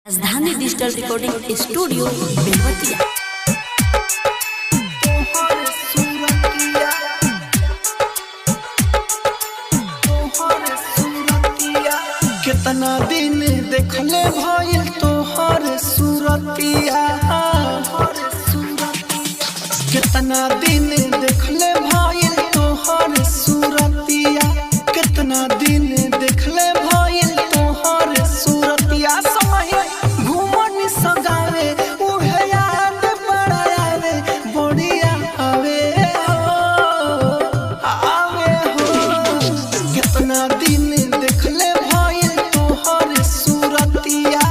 राजधानी digital recording studio Belwatia. कितना दिन देखले भइल तोहर सूरतिया, कितना दिन देखले भइल तोहर सूरतिया, कितना दिन देखले भइल तोहर सूरतिया। समय घूमन सगावे उहे याद बड़ा आवे, बढ़िया आवे हो। कितना दिन देखले भइल तोहर सूरतिया,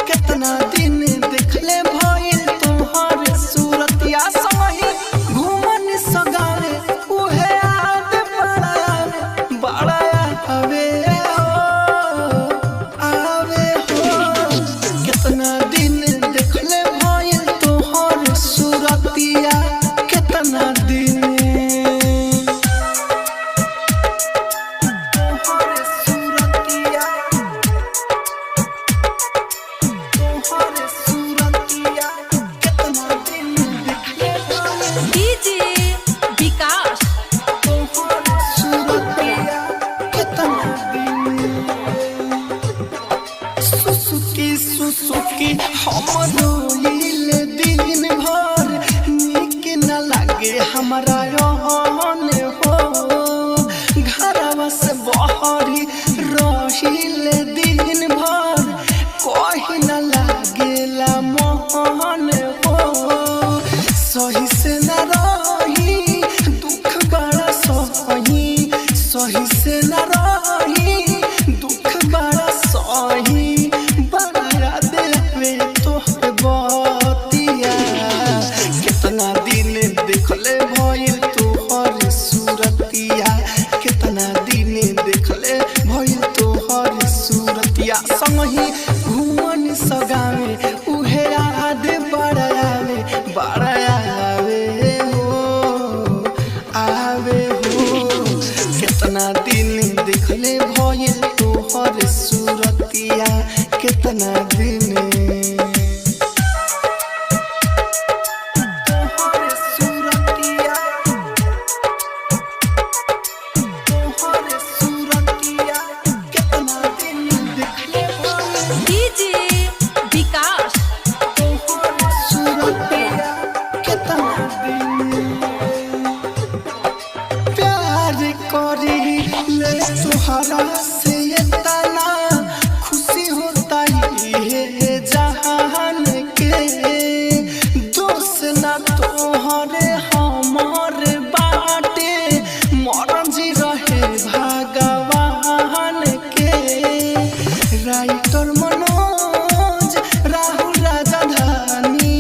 कितना दिन देखले भइल तोहर सूरतिया। समय घूमन सगावे उहे याद बड़ा आवे हो। कितना दिन देखले भइल तोहर सूरतिया, कितना दिन तोहर सूरतिया, तोहर सूरतिया, कितना दिन देखले भइल डीजे विकास तोहर सूरतिया, कितना दिन। सुसुकी हम रोइल दिन भर, नीक न लागे हमरा रहन हो। घरवा से बहरी रहिल दिन भर, कहीं न लागेला मोहन हो। सही से न रही दुख बड़ा सही, सही से न रही दुख बड़ा सही। बड़ा याद आवे तोहर बतिया, कितना दिन देखले भइल तोहर सूरतिया, कितना दिन देखले भइल तोहर सूरतिया। संगही घूमन सगावे उहे याद बड़ा आवे हो। कितना दिन देखले भइल तोहर सूरतिया, कितना दिन तोहर सूरतिया, तोहर सूरतिया, कितना दिन देखले भइल डीजे विकास तोहर सूरतिया, कितना दिन। प्यार करी ले तोहरा से इतना खुशी होता है जहान के। दोस्त ना तोहरे हमर बाटे, मरजी रहे भगवान के। राइटर मनोज राहुल राजधानी,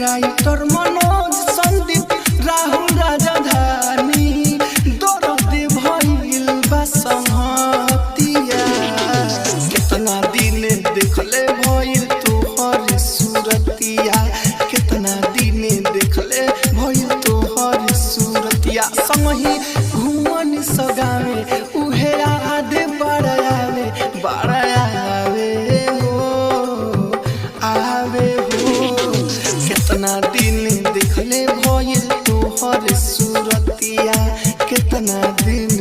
राइटर मनोज संदीप राहुल राजधानी। दर्द भइल बा संहतिया, कितना दिन देखले भइल तोहर सूरतिया, कितना दिन देखले भइल तोहर सूरतिया। संगही घूमन सगावे उहे याद बड़ा आवे हो। कितना दिन देखले भइल तोहर सूरतिया, कितना दिन।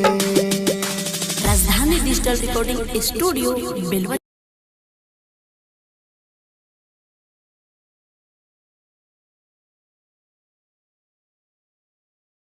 राजधानी डिजिटल रिकॉर्डिंग स्टूडियो बेलवतिया।